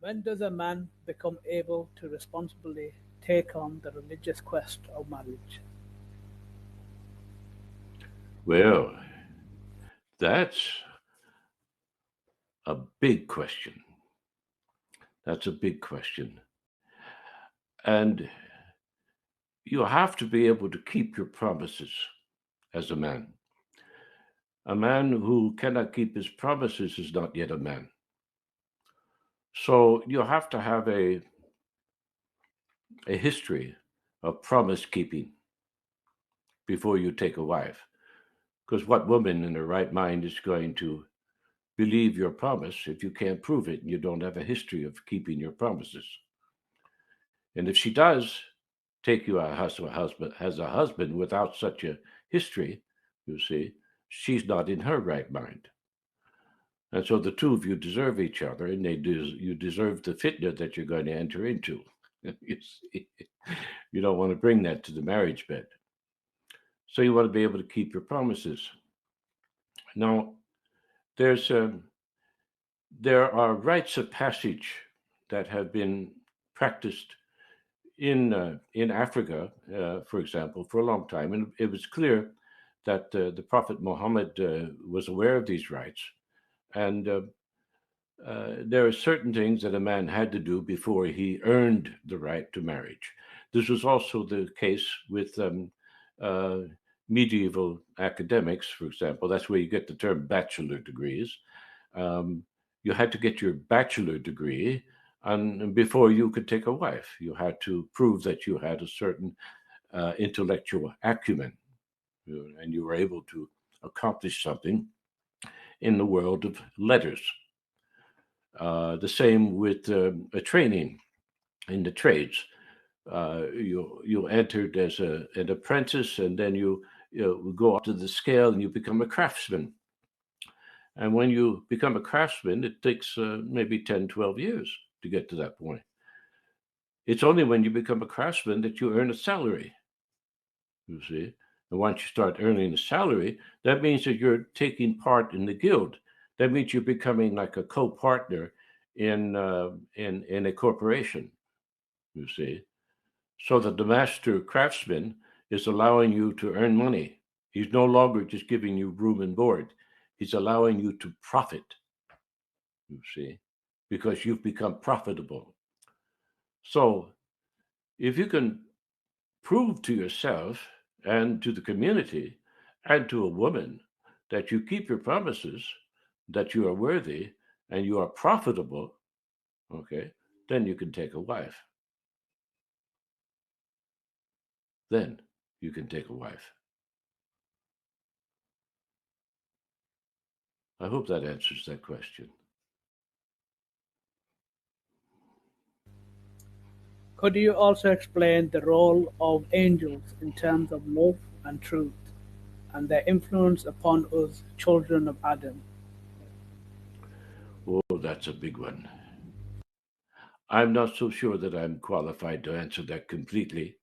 When does a man become able to responsibly take on the religious quest of marriage? Well, that's a big question. That's a big question. And you have to be able to keep your promises as a man. A man who cannot keep his promises is not yet a man. So you have to have a history of promise keeping before you take a wife. Because what woman in her right mind is going to believe your promise if you can't prove it and you don't have a history of keeping your promises? And if she does take you as a husband without such a history, you see, she's not in her right mind. And so the two of you deserve each other, and you deserve the fitna that you're going to enter into. You see, you don't want to bring that to the marriage bed. So you want to be able to keep your promises. Now, there's there are rites of passage that have been practiced in Africa, for example, for a long time, and it was clear that the Prophet Muhammad was aware of these rites, and there are certain things that a man had to do before he earned the right to marriage. This was also the case with uh, medieval academics, for example. That's where you get the term bachelor degrees. Um, you had to get your bachelor degree, and before you could take a wife, you had to prove that you had a certain intellectual acumen, and you were able to accomplish something in the world of letters. The same with a training in the trades. You entered as an apprentice, and then you go up to the scale and you become a craftsman. And when you become a craftsman, it takes maybe 10, 12 years to get to that point. It's only when you become a craftsman that you earn a salary, you see. And once you start earning a salary, that means that you're taking part in the guild. That means you're becoming like a co-partner in a corporation, you see. So that the master craftsman is allowing you to earn money. He's no longer just giving you room and board. He's allowing you to profit, you see, because you've become profitable. So if you can prove to yourself and to the community and to a woman that you keep your promises, that you are worthy and you are profitable, okay, then you can take a wife. Then you can take a wife. I hope that answers that question. Could you also explain the role of angels in terms of love and truth and their influence upon us, children of Adam? Oh, that's a big one. I'm not so sure that I'm qualified to answer that completely.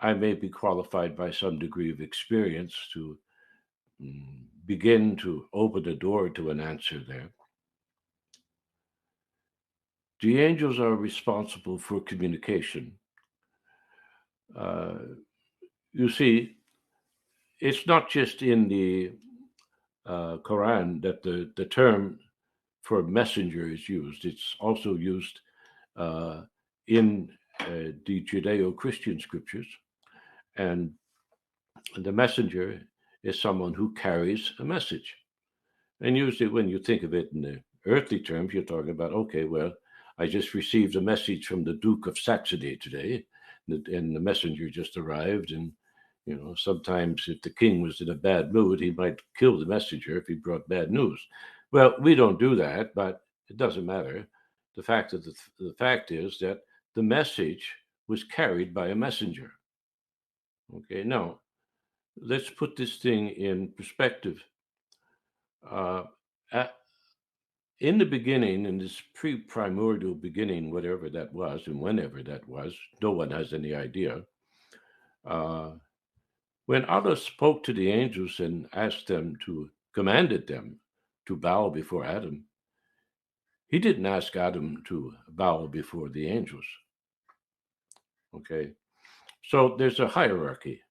I may be qualified by some degree of experience to begin to open the door to an answer there. The angels are responsible for communication. Uh, you see, it's not just in the Quran that the term for messenger is used, it's also used uh, in the Judeo Christian scriptures. And the messenger is someone who carries a message. And usually, when you think of it in the earthly terms, you're talking about, okay, well, I just received a message from the Duke of Saxony today, and the messenger just arrived. And, sometimes if the king was in a bad mood, he might kill the messenger if he brought bad news. Well, we don't do that, but it doesn't matter. The fact is that the message was carried by a messenger. Okay, now let's put this thing in perspective. Uh, at, in the beginning, in this pre-primordial beginning, whatever that was, and whenever that was, no one has any idea. Uh, when Allah spoke to the angels and asked them to commanded them to bow before Adam, He didn't ask Adam to bow before the angels. Okay. So there's a hierarchy.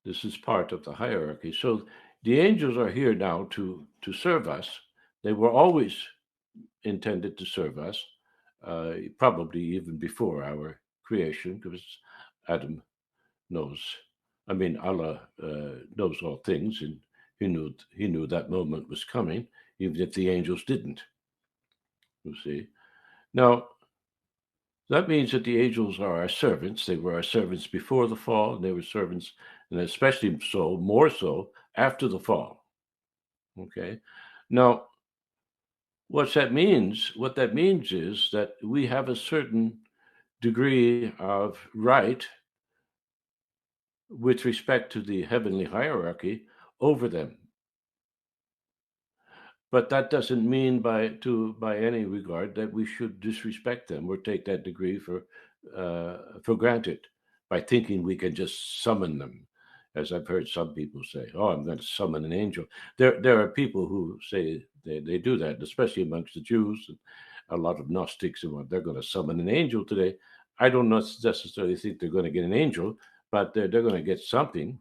This is part of the hierarchy. So the angels are here now to serve us. They were always intended to serve us, probably even before our creation, because Adam knows. I mean, Allah knows all things, and he knew that moment was coming, even if the angels didn't. You see. Now that means that the angels are our servants. They were our servants before the fall, and they were servants, and especially so, more so, after the fall. Okay. Now, what that means is that we have a certain degree of right with respect to the heavenly hierarchy over them. But that doesn't mean by any regard that we should disrespect them or take that degree for granted by thinking we can just summon them, as I've heard some people say. Oh, I'm going to summon an angel. There are people who say they do that, especially amongst the Jews and a lot of Gnostics and what they're going to summon an angel today. I don't necessarily think they're going to get an angel, but they're going to get something.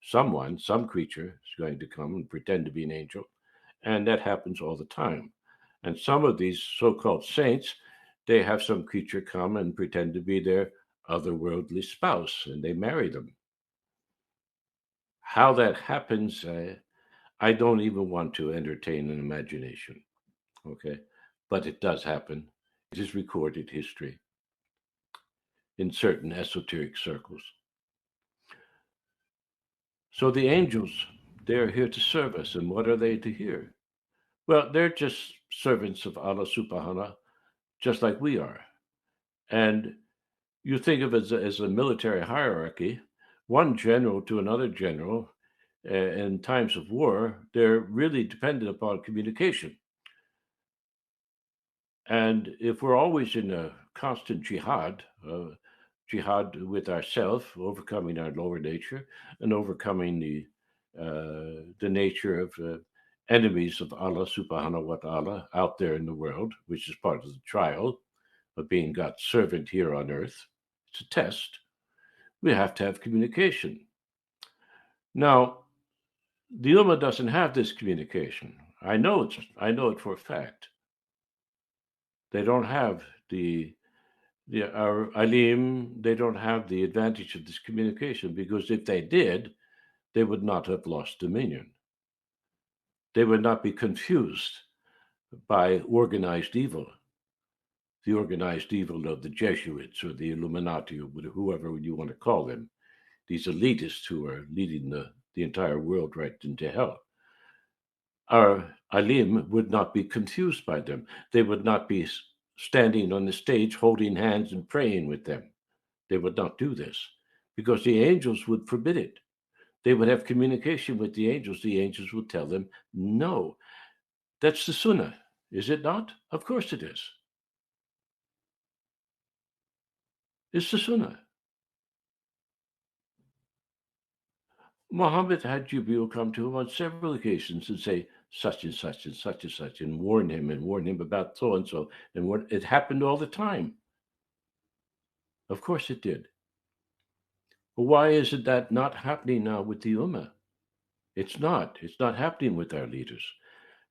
Someone, some creature is going to come and pretend to be an angel, and that happens all the time. And some of these so-called saints, they have some creature come and pretend to be their otherworldly spouse, and they marry them. How that happens, I don't even want to entertain an imagination. Okay, but it does happen. It is recorded history in certain esoteric circles. So the angels, they are here to serve us, and what are they to hear? Well, they're just servants of Allah subhanahu, just like we are. And you think of it as a military hierarchy, one general to another general in times of war, they're really dependent upon communication. And if we're always in a constant jihad with ourself, overcoming our lower nature and overcoming the nature of enemies of Allah subhanahu wa ta'ala out there in the world, which is part of the trial of being God's servant here on earth. It's a test. We have to have communication. Now, the Ummah doesn't have this communication. I know it for a fact. They don't have our alim. They don't have the advantage of this communication because if they did, they would not have lost dominion. They would not be confused by organized evil, the organized evil of the Jesuits or the Illuminati or whoever you want to call them, these elitists who are leading the entire world right into hell. Our alim would not be confused by them. They would not be standing on the stage holding hands and praying with them. They would not do this because the angels would forbid it. They would have communication with the angels. The angels would tell them, no, that's the sunnah. Is it not? Of course it is. It's the sunnah. Muhammad had Jibril come to him on several occasions and say such and such and such and such and warn him about so and so. And what it happened all the time. Of course it did. But why is it that not happening now with the Ummah? It's not. It's not happening with our leaders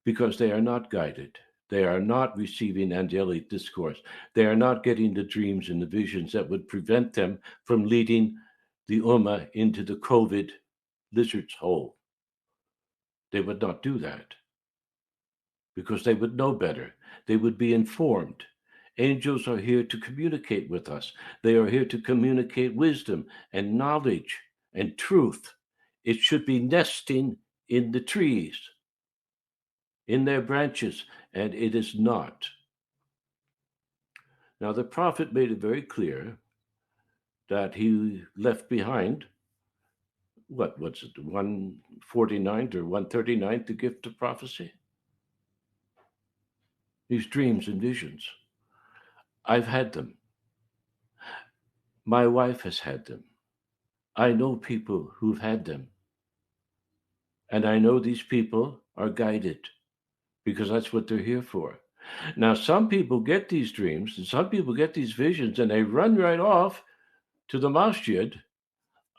because they are not guided. They are not receiving angelic discourse. They are not getting the dreams and the visions that would prevent them from leading the Ummah into the COVID lizard's hole. They would not do that because they would know better. They would be informed. Angels are here to communicate with us. They are here to communicate wisdom and knowledge and truth. It should be nesting in the trees, in their branches, and it is not. Now, the prophet made it very clear that he left behind, what was it, 149th or 139th, the gift of prophecy? These dreams and visions. I've had them. My wife has had them. I know people who've had them. And I know these people are guided because that's what they're here for. Now, some people get these dreams and some people get these visions and they run right off to the masjid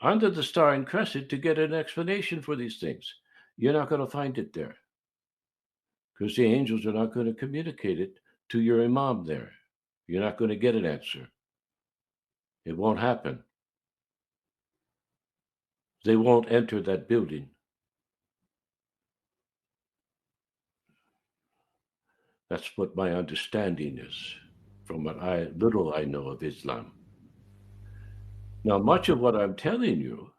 under the star and crescent to get an explanation for these things. You're not going to find it there because the angels are not going to communicate it to your imam there. You're not going to get an answer. It won't happen. They won't enter that building. That's what my understanding is from what little I know of Islam. Now, much of what I'm telling you,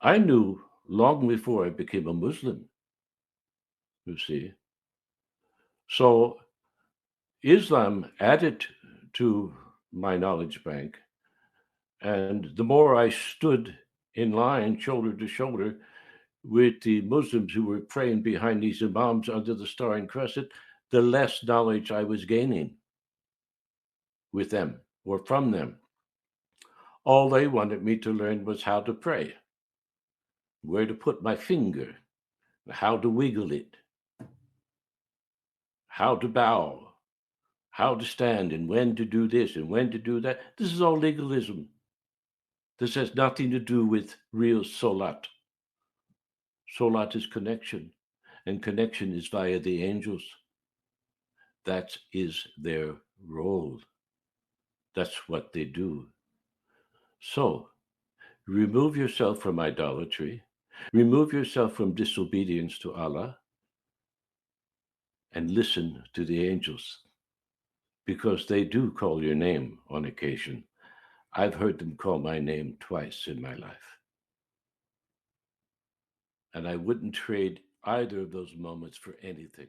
I knew long before I became a Muslim, you see. So Islam added to my knowledge bank, and the more I stood in line, shoulder to shoulder, with the Muslims who were praying behind these imams under the Star and Crescent, the less knowledge I was gaining with them or from them. All they wanted me to learn was how to pray, where to put my finger, how to wiggle it, how to bow, how to stand, and when to do this and when to do that. This is all legalism. This has nothing to do with real solat. Solat is connection, and connection is via the angels. That is their role. That's what they do. So, remove yourself from idolatry, remove yourself from disobedience to Allah, and listen to the angels because they do call your name on occasion. I've heard them call my name twice in my life. And I wouldn't trade either of those moments for anything.